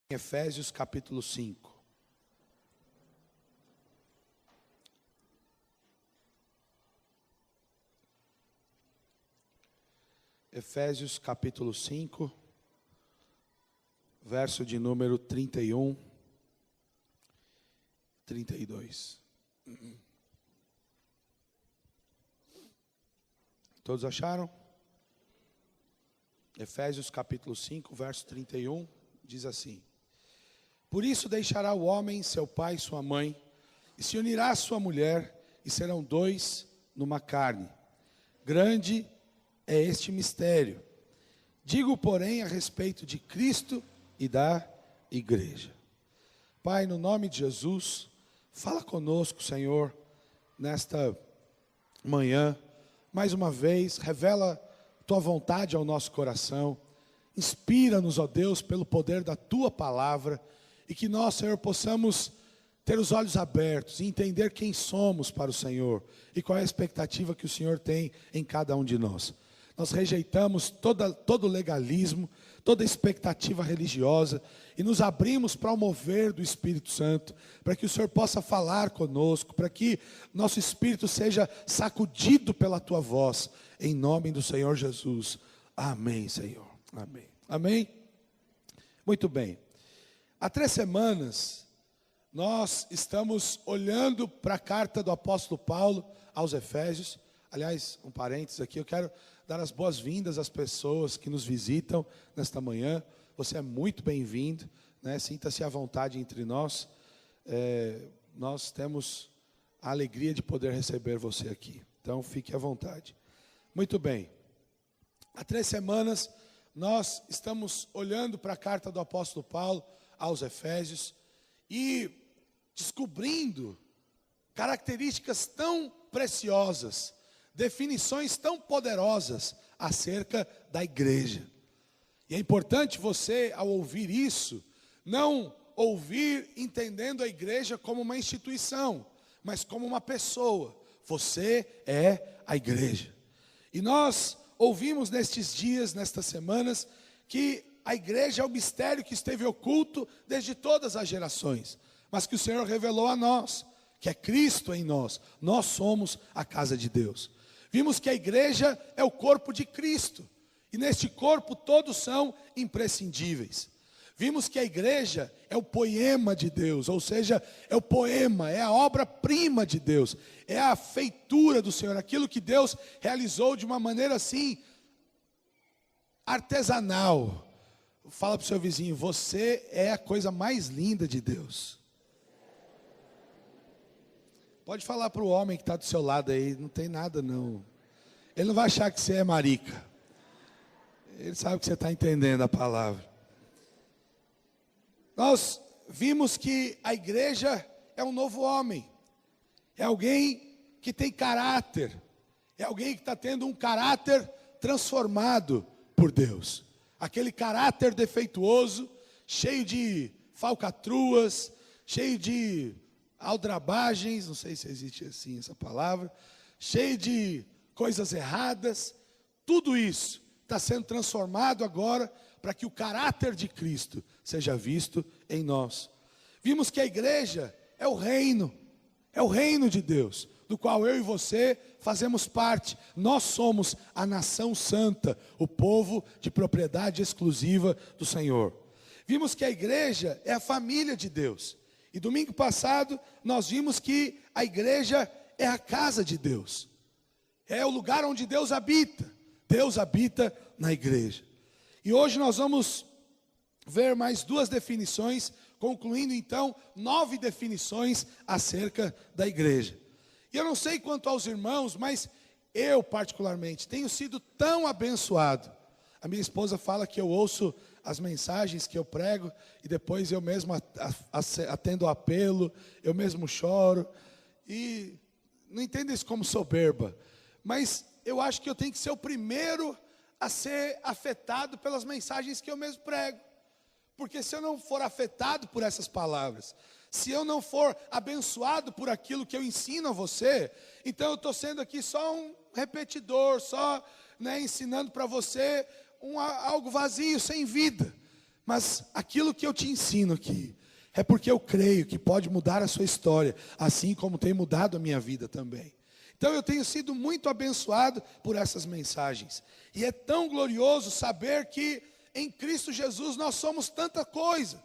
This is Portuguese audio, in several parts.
Efésios capítulo 5. Efésios capítulo 5, verso de número 31, 32. Todos acharam? Efésios capítulo 5, verso 31, diz assim: Por isso deixará o homem seu pai e sua mãe, e se unirá à sua mulher, e serão dois numa carne. Grande é este mistério. Digo, porém, a respeito de Cristo e da igreja. Pai, no nome de Jesus, fala conosco, Senhor, nesta manhã. Mais uma vez, revela tua vontade ao nosso coração. Inspira-nos, ó Deus, pelo poder da tua palavra. E que nós, Senhor, possamos ter os olhos abertos e entender quem somos para o Senhor. E qual é a expectativa que o Senhor tem em cada um de nós. Nós rejeitamos todo legalismo, toda expectativa religiosa e nos abrimos para o mover do Espírito Santo, para que o Senhor possa falar conosco, para que nosso espírito seja sacudido pela tua voz, em nome do Senhor Jesus. Amém, Senhor. Amém. Amém? Muito bem. Há 3 semanas, nós estamos olhando para a carta do apóstolo Paulo aos Efésios. Aliás, um parênteses aqui, eu quero dar as boas-vindas às pessoas que nos visitam nesta manhã. Você é muito bem-vindo, né? Sinta-se à vontade entre nós. Nós temos a alegria de poder receber você aqui. Então, fique à vontade. Muito bem. Há 3 semanas, nós estamos olhando para a carta do apóstolo Paulo aos Efésios e descobrindo características tão preciosas, definições tão poderosas acerca da igreja. E é importante você, ao ouvir isso, não ouvir entendendo a igreja como uma instituição, mas como uma pessoa. Você é a igreja. E nós ouvimos nestes dias, nestas semanas, que a igreja é o mistério que esteve oculto desde todas as gerações, mas que o Senhor revelou a nós, que é Cristo em nós. Nós somos a casa de Deus. Vimos que a igreja é o corpo de Cristo, e neste corpo todos são imprescindíveis. Vimos que a igreja é o poema de Deus, ou seja, é o poema, é a obra-prima de Deus, é a feitura do Senhor, aquilo que Deus realizou de uma maneira assim, artesanal. Fala para o seu vizinho, você é a coisa mais linda de Deus. Pode falar para o homem que está do seu lado aí, não tem nada não. Ele não vai achar que você é marica. Ele sabe que você está entendendo a palavra. Nós vimos que a igreja é um novo homem. É alguém que tem caráter. É alguém que está tendo um caráter transformado por Deus. Aquele caráter defeituoso, cheio de falcatruas, cheio de aldrabagens, não sei se existe assim essa palavra, cheio de coisas erradas. Tudo isso está sendo transformado agora para que o caráter de Cristo seja visto em nós. Vimos que a igreja é o reino de Deus, do qual eu e você fazemos parte. Nós somos a nação santa, o povo de propriedade exclusiva do Senhor. Vimos que a igreja é a família de Deus. E domingo passado nós vimos que a igreja é a casa de Deus. É o lugar onde Deus habita. Deus habita na igreja. E hoje nós vamos ver mais 2 definições, concluindo então 9 definições acerca da igreja. E eu não sei quanto aos irmãos, mas eu particularmente tenho sido tão abençoado. A minha esposa fala que eu ouço as mensagens que eu prego e depois eu mesmo atendo o apelo, eu mesmo choro. E não entendo isso como soberba, mas eu acho que eu tenho que ser o primeiro a ser afetado pelas mensagens que eu mesmo prego. Porque se eu não for afetado por essas palavras, se eu não for abençoado por aquilo que eu ensino a você, então eu estou sendo aqui só um repetidor, só ensinando para você algo vazio, sem vida. Mas aquilo que eu te ensino aqui é porque eu creio que pode mudar a sua história, assim como tem mudado a minha vida também. Então eu tenho sido muito abençoado por essas mensagens. E é tão glorioso saber que em Cristo Jesus nós somos tanta coisa.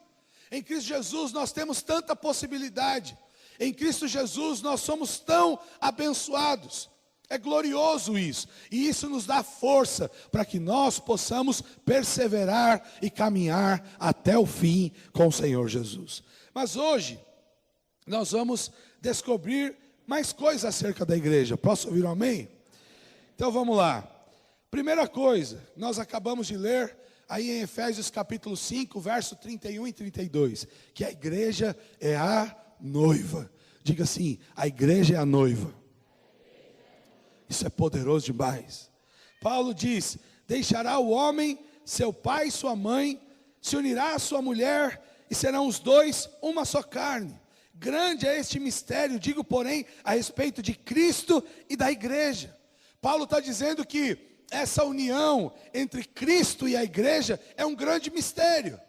Em Cristo Jesus nós temos tanta possibilidade. Em Cristo Jesus nós somos tão abençoados. É glorioso isso. E isso nos dá força para que nós possamos perseverar e caminhar até o fim com o Senhor Jesus. Mas hoje nós vamos descobrir mais coisas acerca da igreja. Posso ouvir um amém? Então vamos lá. Primeira coisa, nós acabamos de ler aí em Efésios capítulo 5, verso 31 e 32, que a igreja é a noiva. Diga assim, a igreja é a noiva. Isso é poderoso demais. Paulo diz, deixará o homem, seu pai e sua mãe, se unirá à sua mulher, e serão os dois uma só carne. Grande é este mistério, digo porém, a respeito de Cristo e da igreja. Paulo está dizendo que essa união entre Cristo e a igreja é um grande mistério.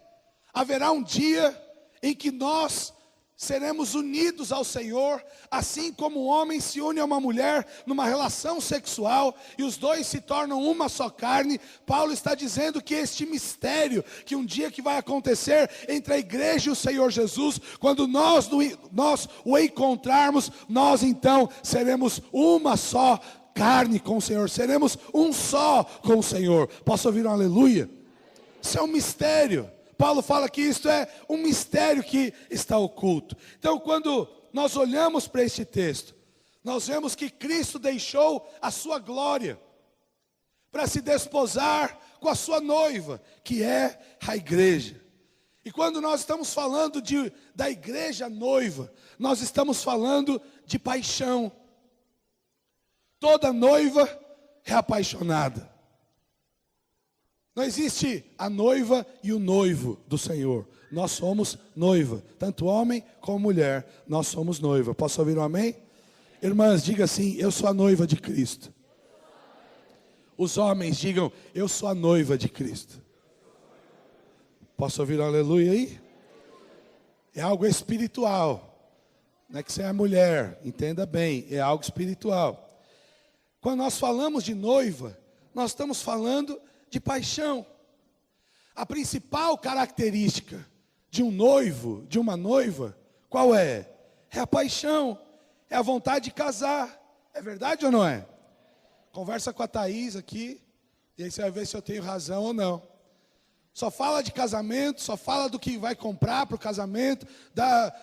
Haverá um dia em que nós seremos unidos ao Senhor, assim como um homem se une a uma mulher numa relação sexual, e os dois se tornam uma só carne. Paulo está dizendo que este mistério, que um dia que vai acontecer entre a igreja e o Senhor Jesus, quando nós o encontrarmos, nós então seremos uma só carne com o Senhor, seremos um só com o Senhor. Posso ouvir um aleluia? Isso é um mistério. Paulo fala que isto é um mistério que está oculto. Então, quando nós olhamos para este texto, nós vemos que Cristo deixou a sua glória para se desposar com a sua noiva, que é a igreja. E quando nós estamos falando da igreja noiva, nós estamos falando de paixão. Toda noiva é apaixonada. Não existe a noiva e o noivo do Senhor. Nós somos noiva, tanto homem como mulher, nós somos noiva. Posso ouvir um amém? Irmãs, diga assim, eu sou a noiva de Cristo. Os homens digam, eu sou a noiva de Cristo. Posso ouvir um aleluia aí? É algo espiritual. Não é que você é mulher, entenda bem, é algo espiritual. Quando nós falamos de noiva, nós estamos falando de paixão. A principal característica de um noivo, de uma noiva, qual é? É a paixão, é a vontade de casar. É verdade ou não é? Conversa com a Thaís aqui, e aí você vai ver se eu tenho razão ou não. Só fala de casamento, só fala do que vai comprar para o casamento,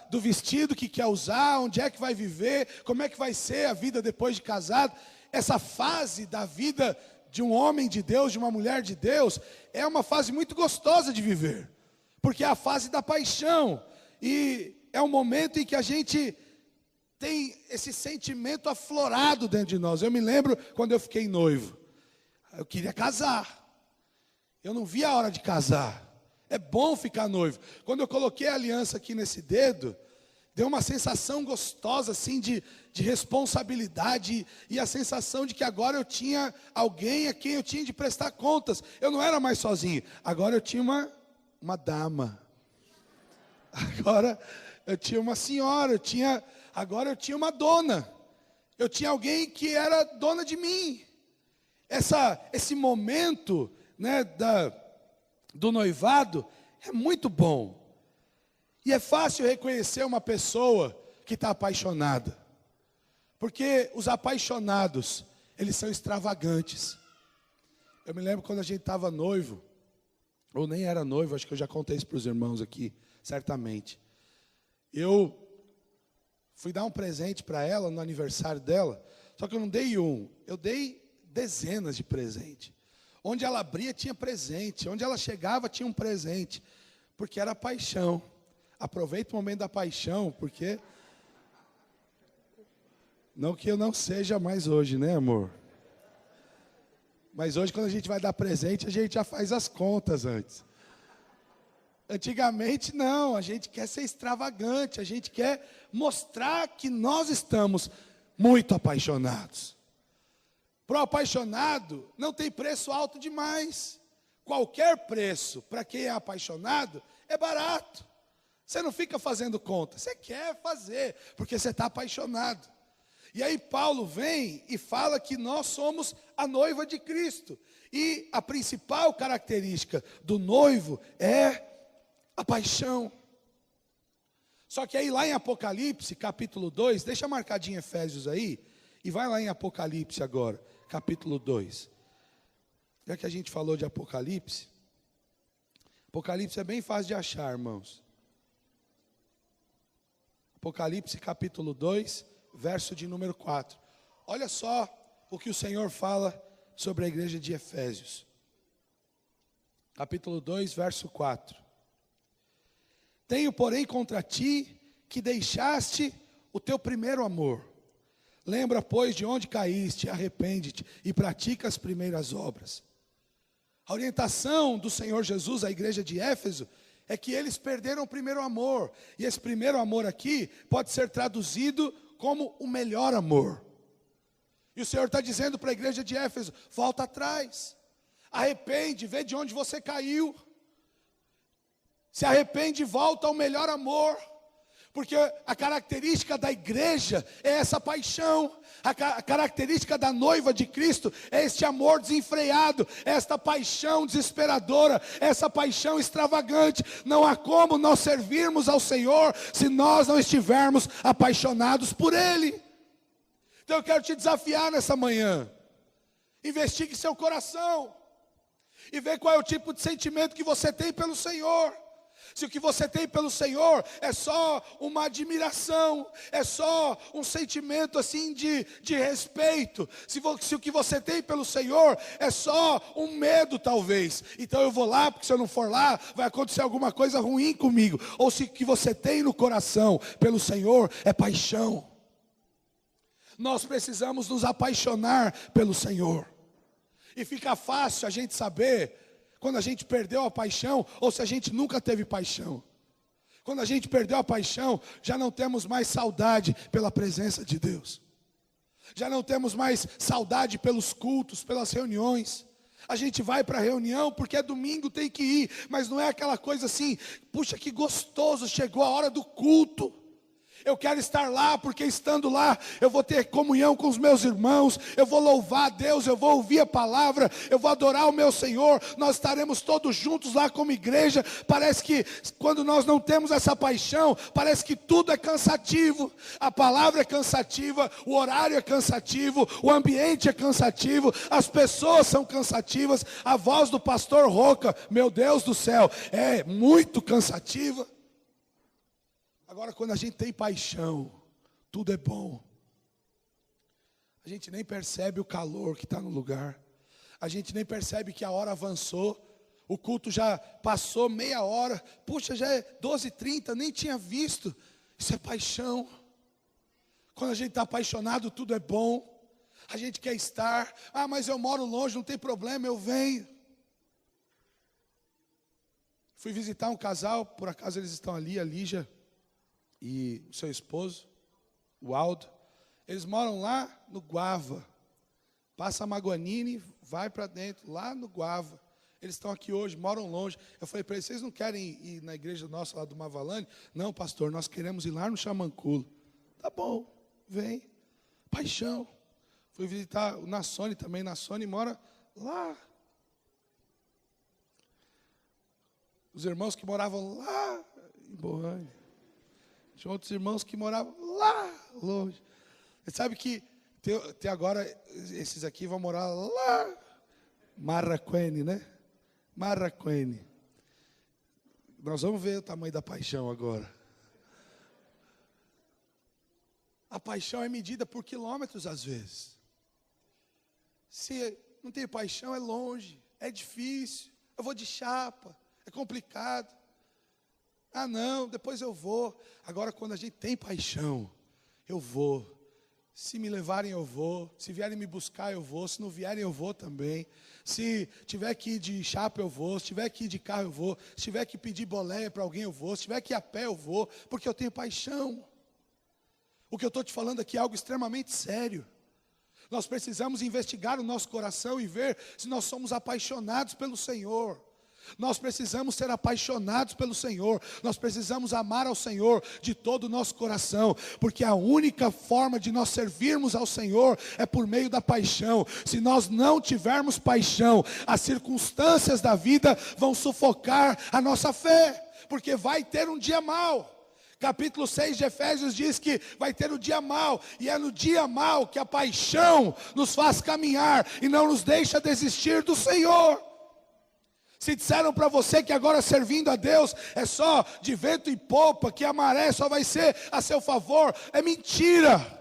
do vestido que quer usar, onde é que vai viver, como é que vai ser a vida depois de casado. Essa fase da vida de um homem de Deus, de uma mulher de Deus, é uma fase muito gostosa de viver, porque é a fase da paixão, e é um momento em que a gente tem esse sentimento aflorado dentro de nós. Eu me lembro quando eu fiquei noivo, eu queria casar, eu não via a hora de casar. É bom ficar noivo. Quando eu coloquei a aliança aqui nesse dedo, deu uma sensação gostosa assim de responsabilidade, e a sensação de que agora eu tinha alguém a quem eu tinha de prestar contas. Eu não era mais sozinho, agora eu tinha uma dama, agora eu tinha uma senhora, agora eu tinha uma dona, eu tinha alguém que era dona de mim. Esse momento, né, do noivado é muito bom. E é fácil reconhecer uma pessoa que está apaixonada, porque os apaixonados, eles são extravagantes. Eu me lembro quando a gente estava noivo, ou nem era noivo, acho que eu já contei isso para os irmãos aqui, certamente. Eu fui dar um presente para ela no aniversário dela, só que eu não dei um, eu dei dezenas de presentes. Onde ela abria tinha presente, onde ela chegava tinha um presente, porque era paixão. Aproveita o momento da paixão, porque não que eu não seja mais hoje, né, amor? Mas hoje, quando a gente vai dar presente, a gente já faz as contas antes. Antigamente, não, a gente quer ser extravagante, a gente quer mostrar que nós estamos muito apaixonados. Para o apaixonado, não tem preço alto demais. qualquer preço, para quem é apaixonado, é barato. Você não fica fazendo conta, você quer fazer, porque você está apaixonado. E aí Paulo vem e fala que nós somos a noiva de Cristo. E a principal característica do noivo é a paixão. Só que aí lá em Apocalipse, capítulo 2, deixa marcadinho Efésios aí, e vai lá em Apocalipse agora, capítulo 2. Já que a gente falou de Apocalipse, Apocalipse é bem fácil de achar, irmãos. Apocalipse capítulo 2, verso de número 4. Olha só o que o Senhor fala sobre a igreja de Efésios. Capítulo 2, verso 4. Tenho, porém, contra ti que deixaste o teu primeiro amor. Lembra, pois, de onde caíste, arrepende-te e pratica as primeiras obras. A orientação do Senhor Jesus à igreja de Éfeso é que eles perderam o primeiro amor. E esse primeiro amor aqui pode ser traduzido como o melhor amor. E o Senhor está dizendo para a igreja de Éfeso: volta atrás, arrepende, vê de onde você caiu. Se arrepende e volta ao melhor amor. Porque a característica da igreja é essa paixão. A característica da noiva de Cristo é este amor desenfreado, esta paixão desesperadora, essa paixão extravagante. Não há como nós servirmos ao Senhor se nós não estivermos apaixonados por Ele. Então eu quero te desafiar nessa manhã. Investigue seu coração e vê qual é o tipo de sentimento que você tem pelo Senhor. Se o que você tem pelo Senhor é só uma admiração, é só um sentimento assim de respeito, se o que você tem pelo Senhor é só um medo talvez, então eu vou lá, porque se eu não for lá, vai acontecer alguma coisa ruim comigo. Ou se o que você tem no coração pelo Senhor é paixão. Nós precisamos nos apaixonar pelo Senhor. E fica fácil a gente saber quando a gente perdeu a paixão, ou se a gente nunca teve paixão. Quando a gente perdeu a paixão, já não temos mais saudade pela presença de Deus. Já não temos mais saudade pelos cultos, pelas reuniões. A gente vai para a reunião porque é domingo, tem que ir. Mas não é aquela coisa assim, puxa que gostoso, chegou a hora do culto. Eu quero estar lá, porque estando lá, eu vou ter comunhão com os meus irmãos, eu vou louvar a Deus, eu vou ouvir a palavra, eu vou adorar o meu Senhor, nós estaremos todos juntos lá como igreja. Parece que quando nós não temos essa paixão, parece que tudo é cansativo, a palavra é cansativa, o horário é cansativo, o ambiente é cansativo, as pessoas são cansativas, a voz do pastor Roca, meu Deus do céu, é muito cansativa. Agora, quando a gente tem paixão, tudo é bom. A gente nem percebe o calor que está no lugar. A gente nem percebe que a hora avançou. O culto já passou meia hora. Puxa, já é 12h30, nem tinha visto. Isso é paixão. Quando a gente está apaixonado, tudo é bom. A gente quer estar. Ah, mas eu moro longe, não tem problema, eu venho. Fui visitar um casal, por acaso eles estão ali, a Lígia e o seu esposo, o Aldo. Eles moram lá no Guava. Passa a Maguanini, vai para dentro, lá no Guava. Eles estão aqui hoje, moram longe. Eu falei para eles: vocês não querem ir na igreja nossa lá do Mavalane? Não, pastor, nós queremos ir lá no Chamanculo. Tá bom, vem. Paixão. Fui visitar o Nassone também. Nassone mora lá. Os irmãos que moravam lá em Bohânia. Tinha outros irmãos que moravam lá longe. Você sabe que tem agora, esses aqui vão morar lá, Marraquene, né? Marraquene. Nós vamos ver o tamanho da paixão agora. A paixão é medida por quilômetros às vezes. Se não tem paixão, é longe, é difícil. Eu vou de chapa, é complicado. Ah não, depois eu vou. Agora quando a gente tem paixão, eu vou. Se me levarem eu vou, se vierem me buscar eu vou, se não vierem eu vou também. Se tiver que ir de chapa eu vou, se tiver que ir de carro eu vou, se tiver que pedir boleia para alguém eu vou, se tiver que ir a pé eu vou, porque eu tenho paixão. O que eu estou te falando aqui é algo extremamente sério. Nós precisamos investigar o nosso coração e ver se nós somos apaixonados pelo Senhor. Nós precisamos ser apaixonados pelo Senhor. Nós precisamos amar ao Senhor de todo o nosso coração, porque a única forma de nós servirmos ao Senhor é por meio da paixão. Se nós não tivermos paixão, as circunstâncias da vida vão sufocar a nossa fé, porque vai ter um dia mau. Capítulo 6 de Efésios diz que vai ter o dia mau, e é no dia mau que a paixão nos faz caminhar e não nos deixa desistir do Senhor. Se disseram para você que agora servindo a Deus é só de vento e popa, que a maré só vai ser a seu favor, é mentira.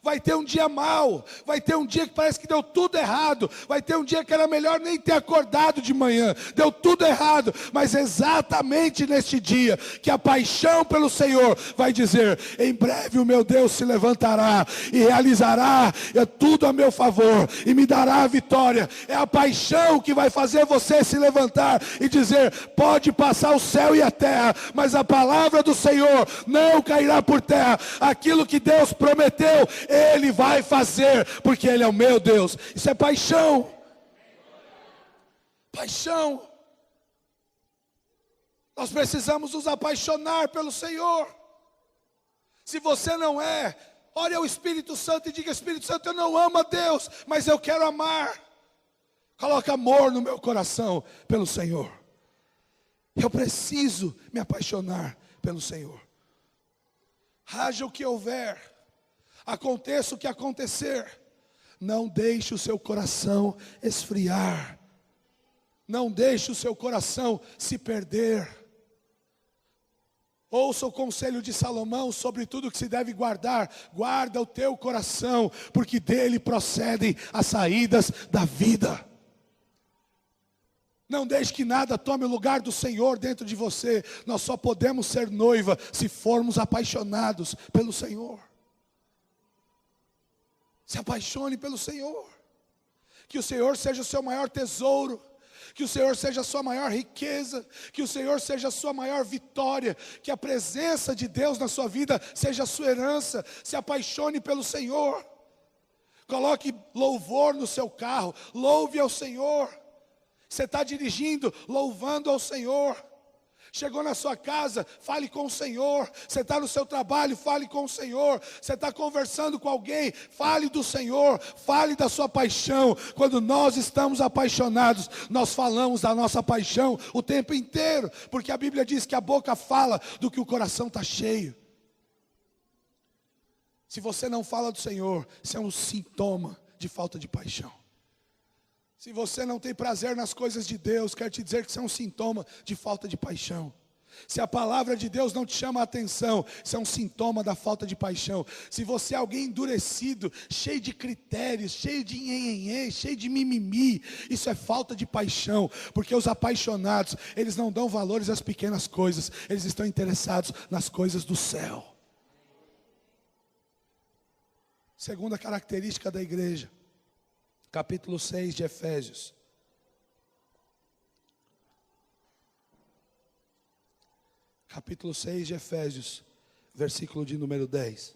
Vai ter um dia mau, vai ter um dia que parece que deu tudo errado, vai ter um dia que era melhor nem ter acordado de manhã, deu tudo errado, mas exatamente neste dia que a paixão pelo Senhor vai dizer: em breve o meu Deus se levantará e realizará tudo a meu favor e me dará a vitória. É a paixão que vai fazer você se levantar e dizer: pode passar o céu e a terra, mas a palavra do Senhor não cairá por terra. Aquilo que Deus prometeu, Ele vai fazer, porque Ele é o meu Deus. Isso é paixão. Paixão. Nós precisamos nos apaixonar pelo Senhor. Se você não é, ore ao Espírito Santo e diga: Espírito Santo, eu não amo a Deus, mas eu quero amar. Coloca amor no meu coração pelo Senhor. Eu preciso me apaixonar pelo Senhor. Haja o que houver, aconteça o que acontecer, não deixe o seu coração esfriar. Não deixe o seu coração se perder. Ouça o conselho de Salomão sobre tudo que se deve guardar. Guarda o teu coração, porque dele procedem as saídas da vida. Não deixe que nada tome o lugar do Senhor dentro de você. Nós só podemos ser noiva se formos apaixonados pelo Senhor. Se apaixone pelo Senhor. Que o Senhor seja o seu maior tesouro. Que o Senhor seja a sua maior riqueza. Que o Senhor seja a sua maior vitória. Que a presença de Deus na sua vida seja a sua herança. Se apaixone pelo Senhor. Coloque louvor no seu carro. Louve ao Senhor. Você está dirigindo, louvando ao Senhor. Chegou na sua casa, fale com o Senhor. Você está no seu trabalho, fale com o Senhor. Você está conversando com alguém, fale do Senhor. Fale da sua paixão. Quando nós estamos apaixonados, nós falamos da nossa paixão o tempo inteiro. Porque a Bíblia diz que a boca fala do que o coração está cheio. Se você não fala do Senhor, isso é um sintoma de falta de paixão. Se você não tem prazer nas coisas de Deus, quero te dizer que isso é um sintoma de falta de paixão. Se a palavra de Deus não te chama a atenção, isso é um sintoma da falta de paixão. Se você é alguém endurecido, cheio de critérios, cheio de nhenhenhê, cheio de mimimi, isso é falta de paixão. Porque os apaixonados, eles não dão valores às pequenas coisas, eles estão interessados nas coisas do céu. Segunda característica da igreja. Capítulo 6 de Efésios. Capítulo 6 de Efésios, versículo de número 10.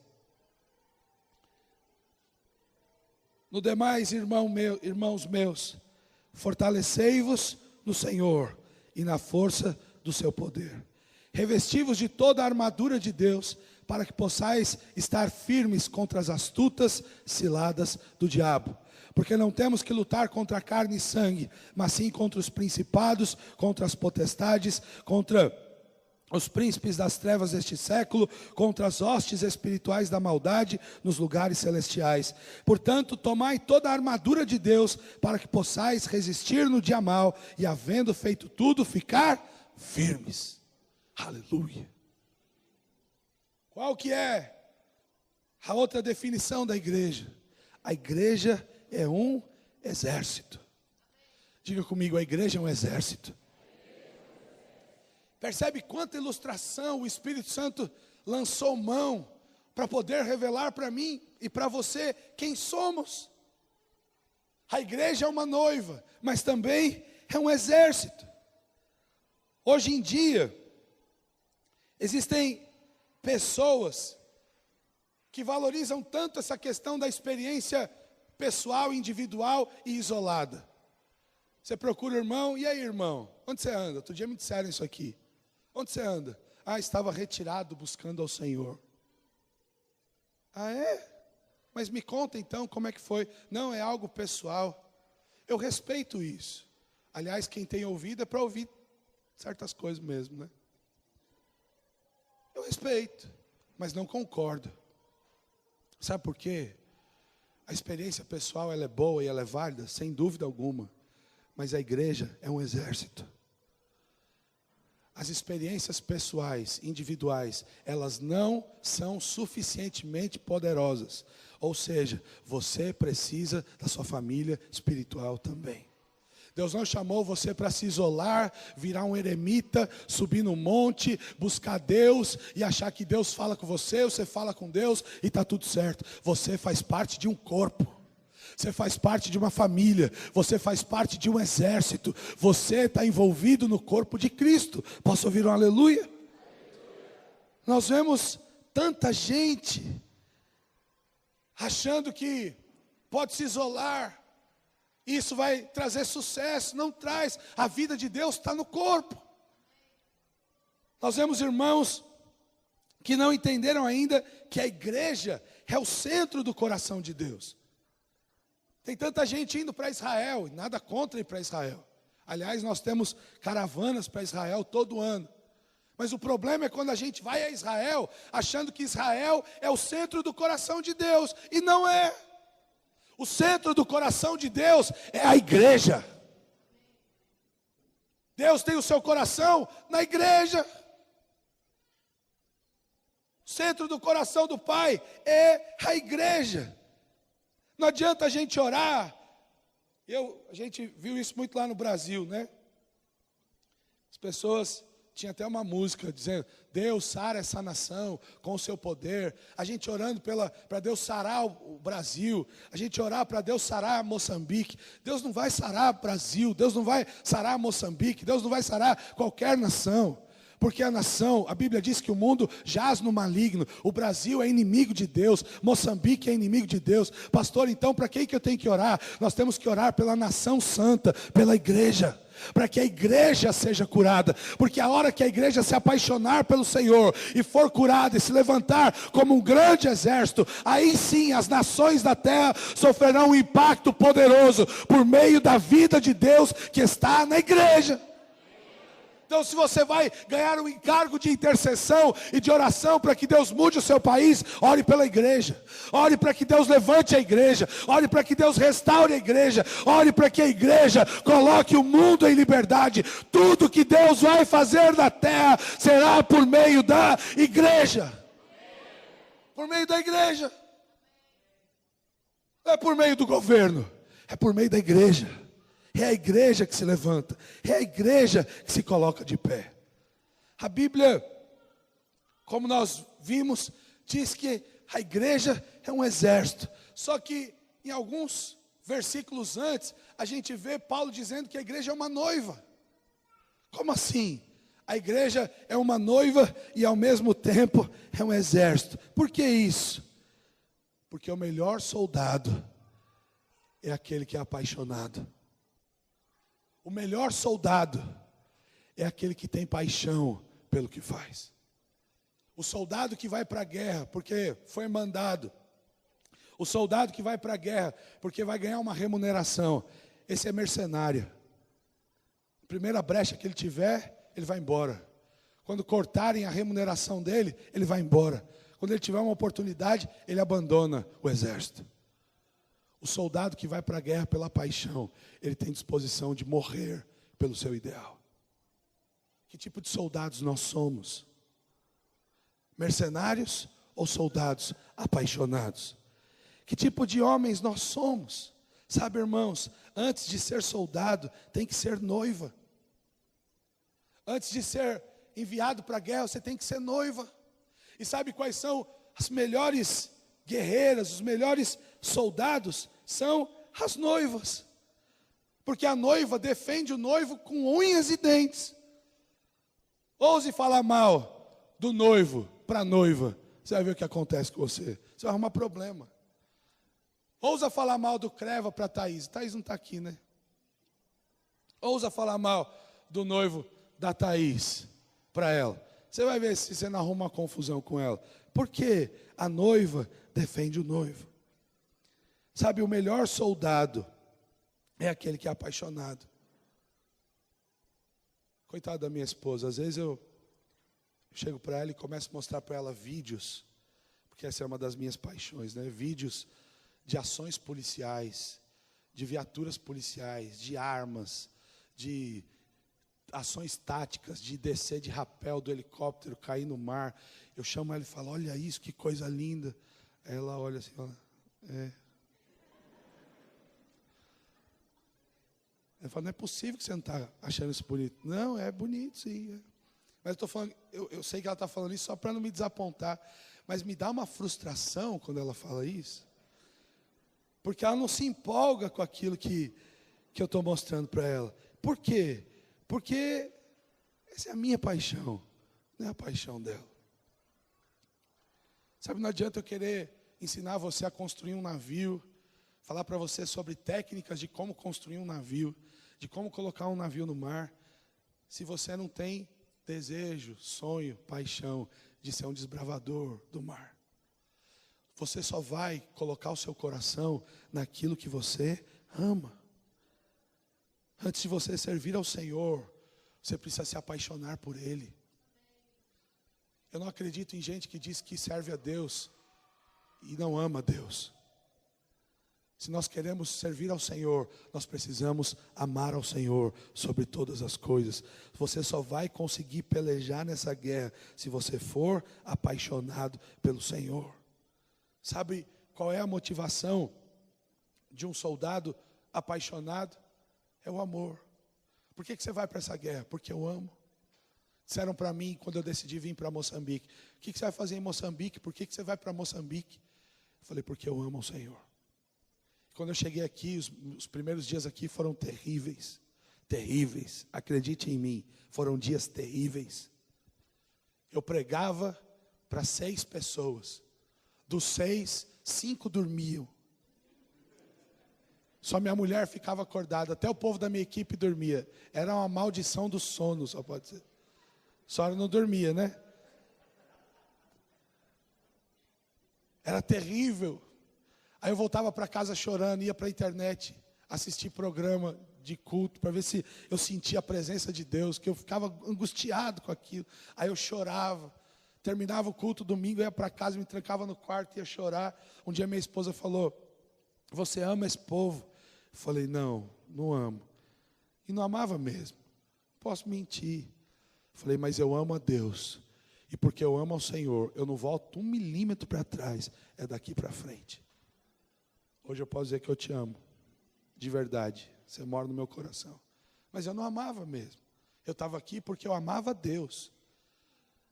No demais, irmãos meus, fortalecei-vos no Senhor e na força do seu poder. Revesti-vos de toda a armadura de Deus, para que possais estar firmes contra as astutas ciladas do diabo. Porque não temos que lutar contra carne e sangue, mas sim contra os principados, contra as potestades, contra os príncipes das trevas deste século, contra as hostes espirituais da maldade nos lugares celestiais. Portanto, tomai toda a armadura de Deus, para que possais resistir no dia mau, e havendo feito tudo, ficar firmes. Aleluia. Qual que é a outra definição da igreja? A igreja é um exército. Diga comigo, a igreja é um exército. Percebe quanta ilustração o Espírito Santo lançou mão para poder revelar para mim e para você quem somos. A igreja é uma noiva, mas também é um exército. Hoje em dia, existem pessoas que valorizam tanto essa questão da experiência pessoal, individual e isolada. Você procura o irmão, e aí, irmão? Onde você anda? Outro dia me disseram isso aqui. Onde você anda? Ah, estava retirado buscando ao Senhor. Ah, é? Mas me conta então como é que foi. Não, é algo pessoal. Eu respeito isso. Aliás, quem tem ouvido é para ouvir certas coisas mesmo, né? Eu respeito, mas não concordo. Sabe por quê? A experiência pessoal ela é boa e ela é válida, sem dúvida alguma. Mas a igreja é um exército. As experiências pessoais, individuais, elas não são suficientemente poderosas. Ou seja, você precisa da sua família espiritual também. Deus não chamou você para se isolar, virar um eremita, subir no monte, buscar Deus e achar que Deus fala com você, você fala com Deus e está tudo certo. Você faz parte de um corpo. Você faz parte de uma família, você faz parte de um exército, você está envolvido no corpo de Cristo. Posso ouvir um aleluia? Nós vemos tanta gente achando que pode se isolar, isso vai trazer sucesso. Não traz, a vida de Deus está no corpo. Nós vemos irmãos que não entenderam ainda que a igreja é o centro do coração de Deus. Tem tanta gente indo para Israel, e nada contra ir para Israel. Aliás, nós temos caravanas para Israel todo ano. Mas o problema é quando a gente vai a Israel, achando que Israel é o centro do coração de Deus. E não é. O centro do coração de Deus é a igreja. Deus tem o seu coração na igreja. O centro do coração do Pai é a igreja. Não adianta a gente orar. A gente viu isso muito lá no Brasil, né? As pessoas tinham até uma música dizendo: Deus sara essa nação com o seu poder. A gente orando para Deus sarar o Brasil. A gente orar para Deus sarar Moçambique. Deus não vai sarar o Brasil. Deus não vai sarar Moçambique. Deus não vai sarar qualquer nação. Porque a Bíblia diz que o mundo jaz no maligno. O Brasil é inimigo de Deus. Moçambique é inimigo de Deus. Pastor, então para quem que eu tenho que orar? Nós temos que orar pela nação santa, pela igreja. Para que a igreja seja curada. Porque a hora que a igreja se apaixonar pelo Senhor e for curada e se levantar como um grande exército, aí sim as nações da terra sofrerão um impacto poderoso por meio da vida de Deus que está na igreja. Então, se você vai ganhar um encargo de intercessão e de oração para que Deus mude o seu país, ore pela igreja. Ore para que Deus levante a igreja. Ore para que Deus restaure a igreja. Ore para que a igreja coloque o mundo em liberdade. Tudo que Deus vai fazer na terra será por meio da igreja. Por meio da igreja. Não é por meio do governo, é por meio da igreja. É a igreja que se levanta. É a igreja que se coloca de pé. A Bíblia, como nós vimos, diz que a igreja é um exército. Só que em alguns versículos antes, a gente vê Paulo dizendo que a igreja é uma noiva. Como assim? A igreja é uma noiva e ao mesmo tempo é um exército. Por que isso? Porque o melhor soldado é aquele que é apaixonado. O melhor soldado é aquele que tem paixão pelo que faz. O soldado que vai para a guerra porque foi mandado. O soldado que vai para a guerra porque vai ganhar uma remuneração. Esse é mercenário. A primeira brecha que ele tiver, ele vai embora. Quando cortarem a remuneração dele, ele vai embora. Quando ele tiver uma oportunidade, ele abandona o exército. O soldado que vai para a guerra pela paixão, ele tem disposição de morrer pelo seu ideal. Que tipo de soldados nós somos? Mercenários ou soldados apaixonados? Que tipo de homens nós somos? Sabe, irmãos, antes de ser soldado, tem que ser noiva. Antes de ser enviado para a guerra, você tem que ser noiva. E sabe quais são as melhores guerreiras, os melhores soldados? São as noivas. Porque a noiva defende o noivo com unhas e dentes. Ouse falar mal do noivo para a noiva, você vai ver o que acontece com você. Você vai arrumar problema. Ousa falar mal do Creva para Thaís. Thaís não está aqui, né? Ousa falar mal do noivo da Thaís para ela. Você vai ver se você não arruma uma confusão com ela. Porque a noiva defende o noivo. Sabe, o melhor soldado é aquele que é apaixonado. Coitada da minha esposa, às vezes eu chego para ela e começo a mostrar para ela vídeos, porque essa é uma das minhas paixões, né? Vídeos de ações policiais, de viaturas policiais, de armas, de ações táticas, de descer de rapel do helicóptero, cair no mar. Eu chamo ela e falo, olha isso, que coisa linda. Aí ela olha assim, fala, é. Eu falo, não é possível que você não está achando isso bonito. Não, é bonito, sim. É. Mas eu estou falando, eu sei que ela está falando isso só para não me desapontar. Mas me dá uma frustração quando ela fala isso. Porque ela não se empolga com aquilo que eu estou mostrando para ela. Por quê? Porque essa é a minha paixão, não é a paixão dela. Sabe, não adianta eu querer ensinar você a construir um navio, falar para você sobre técnicas de como construir um navio, de como colocar um navio no mar, se você não tem desejo, sonho, paixão de ser um desbravador do mar. Você só vai colocar o seu coração naquilo que você ama. Antes de você servir ao Senhor, você precisa se apaixonar por Ele. Eu não acredito em gente que diz que serve a Deus e não ama a Deus. Se nós queremos servir ao Senhor, nós precisamos amar ao Senhor sobre todas as coisas. Você só vai conseguir pelejar nessa guerra se você for apaixonado pelo Senhor. Sabe qual é a motivação de um soldado apaixonado? É o amor. Por que você vai para essa guerra? Porque eu amo. Disseram para mim, quando eu decidi vir para Moçambique, o que você vai fazer em Moçambique? Por que você vai para Moçambique? Eu falei, porque eu amo o Senhor. Quando eu cheguei aqui, os primeiros dias aqui foram terríveis. Terríveis. Acredite em mim, foram dias terríveis. Eu pregava para 6 pessoas. Dos 6, 5 dormiam. Só minha mulher ficava acordada. Até o povo da minha equipe dormia. Era uma maldição do sono, só pode ser. A senhora não dormia, né? Era terrível. Aí eu voltava para casa chorando, ia para a internet assistir programa de culto, para ver se eu sentia a presença de Deus, que eu ficava angustiado com aquilo. Aí eu chorava. Terminava o culto domingo, eu ia para casa, me trancava no quarto, ia chorar. Um dia minha esposa falou, você ama esse povo? Eu falei, não, não amo. E não amava mesmo. Posso mentir. Eu falei, mas eu amo a Deus. E porque eu amo ao Senhor, eu não volto 1 milímetro para trás, é daqui para frente. Hoje eu posso dizer que eu te amo, de verdade. Você mora no meu coração. Mas eu não amava mesmo. Eu estava aqui porque eu amava a Deus.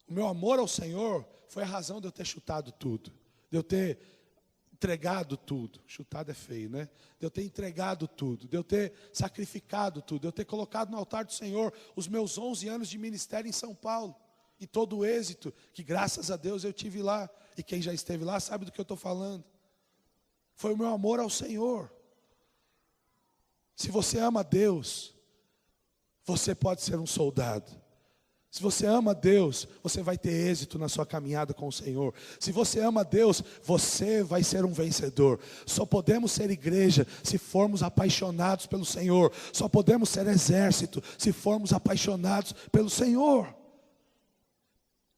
O meu amor ao Senhor foi a razão de eu ter chutado tudo. De eu ter entregado tudo. Chutado é feio, né? De eu ter entregado tudo. De eu ter sacrificado tudo. De eu ter colocado no altar do Senhor os meus 11 anos de ministério em São Paulo. E todo o êxito que graças a Deus eu tive lá. E quem já esteve lá sabe do que eu estou falando. Foi o meu amor ao Senhor. Se você ama a Deus, você pode ser um soldado. Se você ama a Deus, você vai ter êxito na sua caminhada com o Senhor. Se você ama a Deus, você vai ser um vencedor. Só podemos ser igreja se formos apaixonados pelo Senhor. Só podemos ser exército se formos apaixonados pelo Senhor.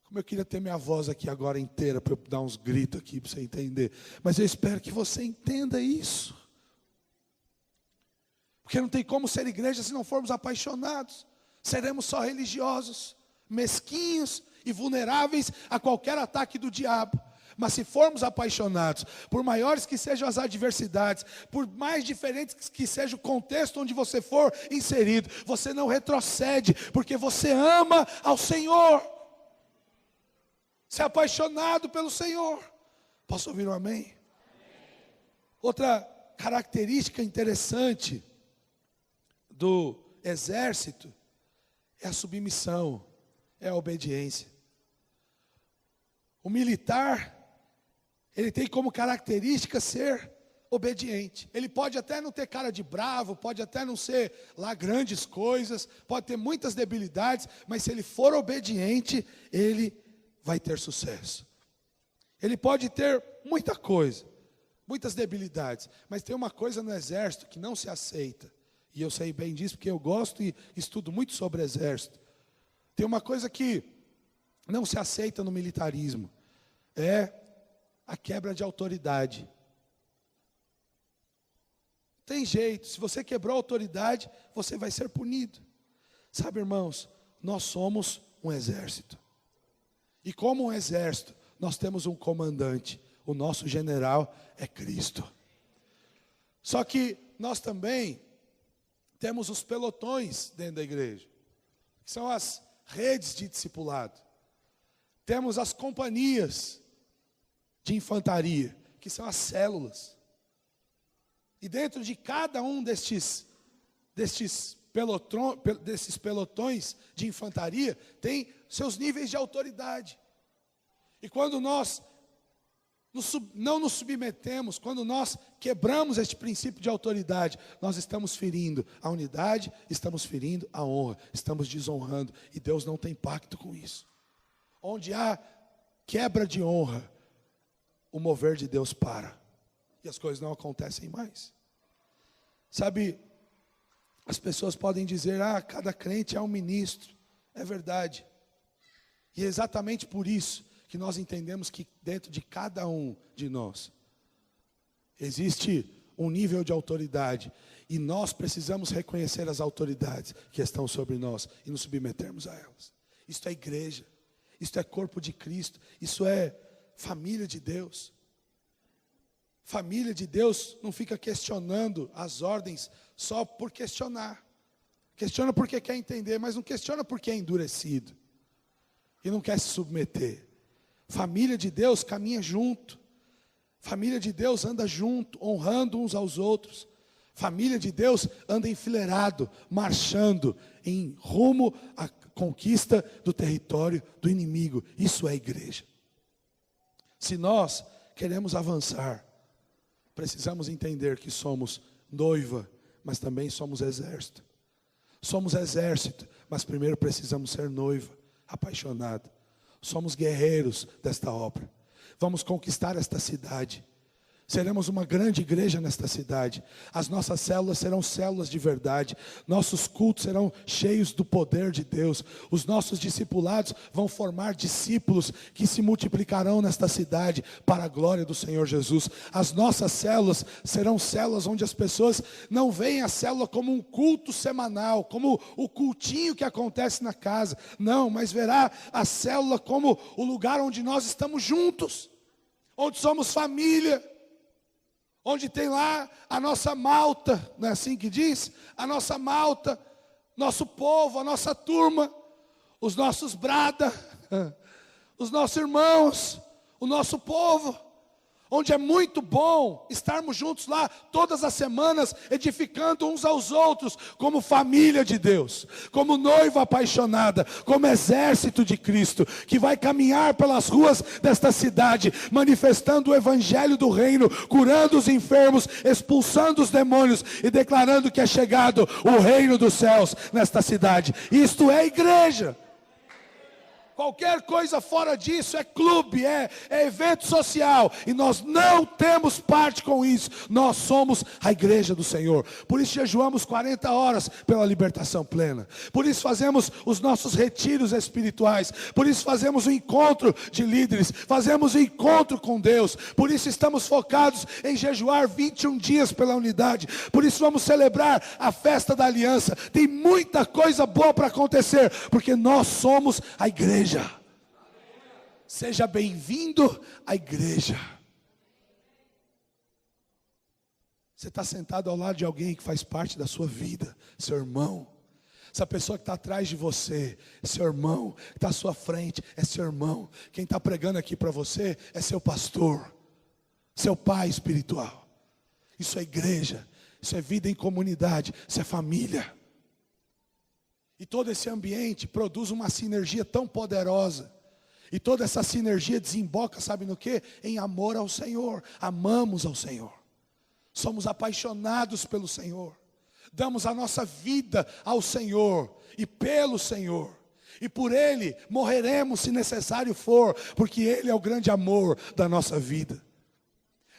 Como eu queria ter minha voz aqui agora inteira para eu dar uns gritos aqui para você entender. Mas eu espero que você entenda isso. Porque não tem como ser igreja se não formos apaixonados. Seremos só religiosos, mesquinhos e vulneráveis a qualquer ataque do diabo. Mas se formos apaixonados, por maiores que sejam as adversidades, por mais diferentes que seja o contexto onde você for inserido, você não retrocede, porque você ama ao Senhor. Você é apaixonado pelo Senhor. Posso ouvir um amém? Amém. Outra característica interessante do exército é a submissão, é a obediência. O militar, ele tem como característica ser obediente. Ele pode até não ter cara de bravo, pode até não ser lá grandes coisas, pode ter muitas debilidades, mas se ele for obediente, ele vai ter sucesso. Ele pode ter muita coisa, muitas debilidades, mas tem uma coisa no exército que não se aceita, e eu sei bem disso porque eu gosto e estudo muito sobre exército. Tem uma coisa que não se aceita no militarismo, é a quebra de autoridade. Tem jeito, se você quebrou a autoridade, você vai ser punido. Sabe, irmãos, nós somos um exército. E como um exército, nós temos um comandante. O nosso general é Cristo. Só que nós também temos os pelotões dentro da igreja, que são as redes de discipulado. Temos as companhias de infantaria, que são as células. E dentro de cada um desses pelotões de infantaria, tem seus níveis de autoridade. E quando nós não nos submetemos, quando nós quebramos este princípio de autoridade, nós estamos ferindo a unidade, estamos ferindo a honra, estamos desonrando. E Deus não tem pacto com isso. Onde há quebra de honra, o mover de Deus para. E as coisas não acontecem mais. Sabe, as pessoas podem dizer, cada crente é um ministro. É verdade. E é exatamente por isso que nós entendemos que dentro de cada um de nós existe um nível de autoridade. E nós precisamos reconhecer as autoridades que estão sobre nós e nos submetermos a elas. Isto é igreja. Isto é corpo de Cristo. Isso é família de Deus. Família de Deus não fica questionando as ordens só por questionar. Questiona porque quer entender, mas não questiona porque é endurecido. E não quer se submeter. Família de Deus caminha junto. Família de Deus anda junto, honrando uns aos outros. Família de Deus anda enfileirado, marchando em rumo à conquista do território do inimigo. Isso é igreja. Se nós queremos avançar, precisamos entender que somos noiva, mas também somos exército. Somos exército, mas primeiro precisamos ser noiva, apaixonada. Somos guerreiros desta obra. Vamos conquistar esta cidade. Seremos uma grande igreja nesta cidade. As nossas células serão células de verdade. Nossos cultos serão cheios do poder de Deus. Os nossos discipulados vão formar discípulos que se multiplicarão nesta cidade para a glória do Senhor Jesus. As nossas células serão células onde as pessoas não veem a célula como um culto semanal, como o cultinho que acontece na casa. Não, mas verá a célula como o lugar onde nós estamos juntos, onde somos família. Onde tem lá a nossa malta, não é assim que diz? A nossa malta, nosso povo, a nossa turma, os nossos brada, os nossos irmãos, o nosso povo. Onde é muito bom estarmos juntos lá todas as semanas, edificando uns aos outros, como família de Deus, como noiva apaixonada, como exército de Cristo, que vai caminhar pelas ruas desta cidade, manifestando o evangelho do reino, curando os enfermos, expulsando os demônios e declarando que é chegado o reino dos céus nesta cidade. Isto é igreja. Qualquer coisa fora disso é clube, é evento social. E nós não temos parte com isso. Nós somos a igreja do Senhor. Por isso jejuamos 40 horas pela libertação plena. Por isso fazemos os nossos retiros espirituais. Por isso fazemos o encontro de líderes. Fazemos o encontro com Deus. Por isso estamos focados em jejuar 21 dias pela unidade. Por isso vamos celebrar a festa da aliança. Tem muita coisa boa para acontecer, porque nós somos a igreja. Seja bem-vindo à igreja. Você está sentado ao lado de alguém que faz parte da sua vida, seu irmão. Essa pessoa que está atrás de você, seu irmão, que está à sua frente, é seu irmão. Quem está pregando aqui para você é seu pastor, seu pai espiritual. Isso é igreja, isso é vida em comunidade, isso é família. E todo esse ambiente produz uma sinergia tão poderosa. E toda essa sinergia desemboca, sabe no quê? Em amor ao Senhor. Amamos ao Senhor. somos apaixonados pelo Senhor, damos a nossa vida ao Senhor e pelo Senhor. E por Ele morreremos se necessário for, porque Ele é o grande amor da nossa vida.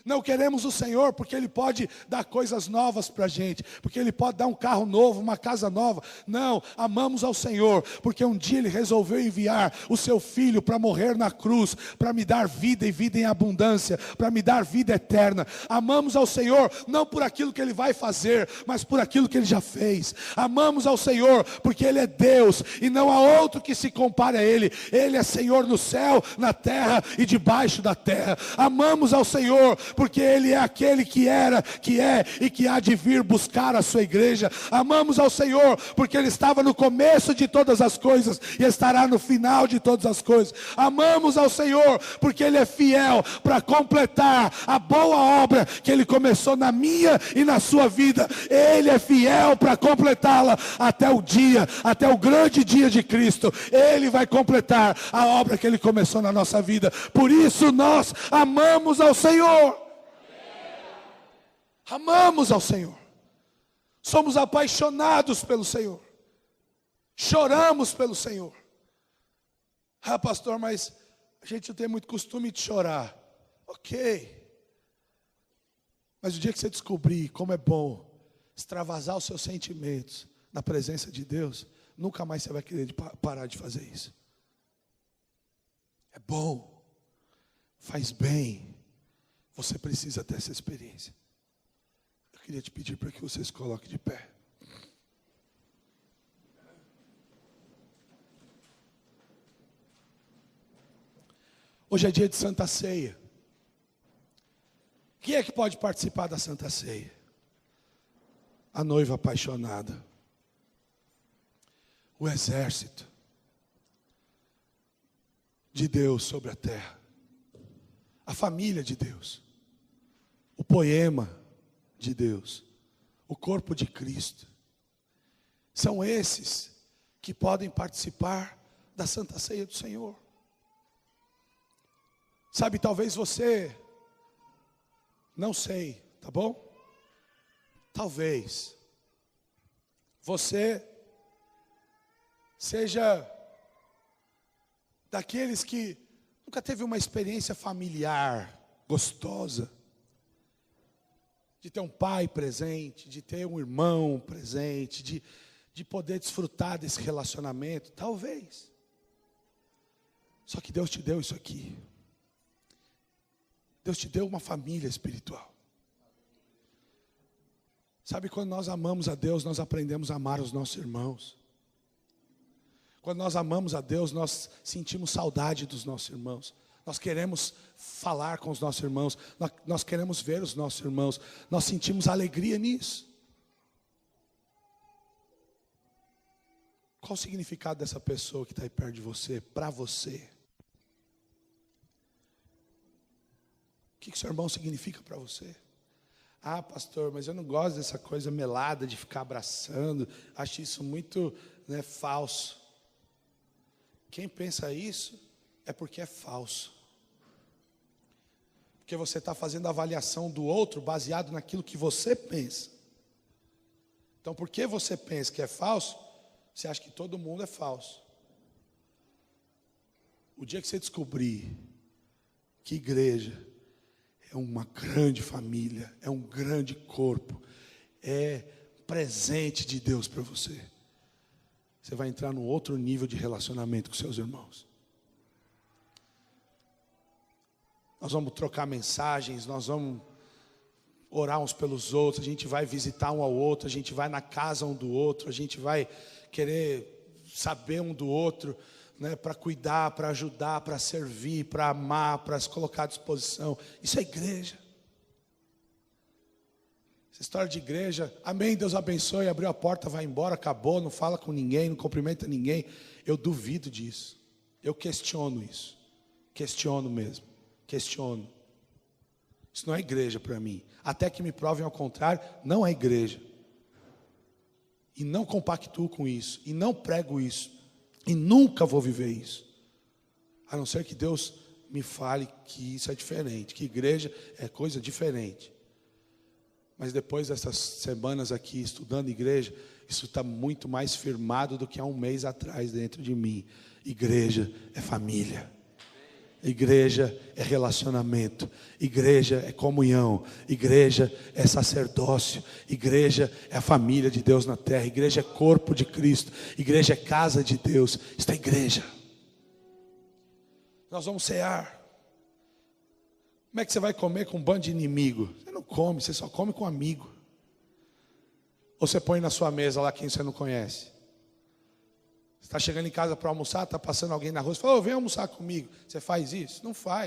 Não queremos o Senhor porque Ele pode dar coisas novas para a gente, porque Ele pode dar um carro novo, uma casa nova. Não, amamos ao Senhor porque um dia Ele resolveu enviar o seu Filho para morrer na cruz, para me dar vida e vida em abundância, para me dar vida eterna. Amamos ao Senhor não por aquilo que Ele vai fazer, mas por aquilo que Ele já fez. Amamos ao Senhor porque Ele é Deus e não há outro que se compare a Ele. Ele é Senhor no céu, na terra e debaixo da terra. Amamos ao Senhor porque Ele é aquele que era, que é e que há de vir buscar a sua igreja. Amamos ao Senhor porque Ele estava no começo de todas as coisas e estará no final de todas as coisas. Amamos ao Senhor porque Ele é fiel para completar a boa obra que Ele começou na minha e na sua vida. Ele é fiel para completá-la até o dia, até o grande dia de Cristo. Ele vai completar a obra que Ele começou na nossa vida. Por isso nós amamos ao Senhor. Amamos ao Senhor, somos apaixonados pelo Senhor, choramos pelo Senhor. Ah, pastor, mas a gente não tem muito costume de chorar. Ok, mas o dia que você descobrir como é bom extravasar os seus sentimentos na presença de Deus, nunca mais você vai querer parar de fazer isso. É bom, faz bem, você precisa ter essa experiência. Eu queria te pedir para que você se coloque de pé. Hoje é dia de Santa Ceia. Quem é que pode participar da Santa Ceia? A noiva apaixonada. O exército de Deus sobre a terra. A família de Deus. O poema de Deus, o corpo de Cristo. São esses que podem participar da Santa Ceia do Senhor. Sabe, talvez você, não sei, tá bom? Talvez você seja daqueles que nunca teve uma experiência familiar gostosa, de ter um pai presente, de ter um irmão presente, de poder desfrutar desse relacionamento, talvez. Só que Deus te deu isso aqui. Deus te deu uma família espiritual. Sabe, quando nós amamos a Deus, nós aprendemos a amar os nossos irmãos. Quando nós amamos a Deus, nós sentimos saudade dos nossos irmãos. Nós queremos falar com os nossos irmãos, nós queremos ver os nossos irmãos, nós sentimos alegria nisso. Qual o significado dessa pessoa que está aí perto de você, para você? O que seu irmão significa para você? Ah, pastor, mas eu não gosto dessa coisa melada de ficar abraçando, acho isso muito falso. Quem pensa isso é porque é falso. Porque você está fazendo a avaliação do outro baseado naquilo que você pensa. Então, porque você pensa que é falso, você acha que todo mundo é falso. O dia que você descobrir que igreja é uma grande família, é um grande corpo, é presente de Deus para você, você vai entrar num outro nível de relacionamento com seus irmãos. Nós vamos trocar mensagens, nós vamos orar uns pelos outros, a gente vai visitar um ao outro, a gente vai na casa um do outro, a gente vai querer saber um do outro, para cuidar, para ajudar, para servir, para amar, para se colocar à disposição. Isso é igreja. Essa história de igreja, amém, Deus abençoe, abriu a porta, vai embora, acabou, não fala com ninguém, não cumprimenta ninguém. Eu duvido disso. Eu questiono isso. Questiono mesmo. Questiono. Isso não é igreja para mim. Até que me provem ao contrário, não é igreja. E não compactuo com isso. E não prego isso. E nunca vou viver isso. A não ser que Deus me fale que isso é diferente. Que igreja é coisa diferente. Mas depois dessas semanas aqui estudando igreja, isso está muito mais firmado do que há um mês atrás dentro de mim. Igreja é família. Igreja é relacionamento. Igreja é comunhão. Igreja é sacerdócio. Igreja é a família de Deus na terra. Igreja é corpo de Cristo. Igreja é casa de Deus. Isso é igreja. Nós vamos cear. Como é que você vai comer com um bando de inimigo? Você não come, você só come com amigo. Ou você põe na sua mesa lá quem você não conhece. Você está chegando em casa para almoçar, está passando alguém na rua, você fala, vem almoçar comigo. Você faz isso? Não faz.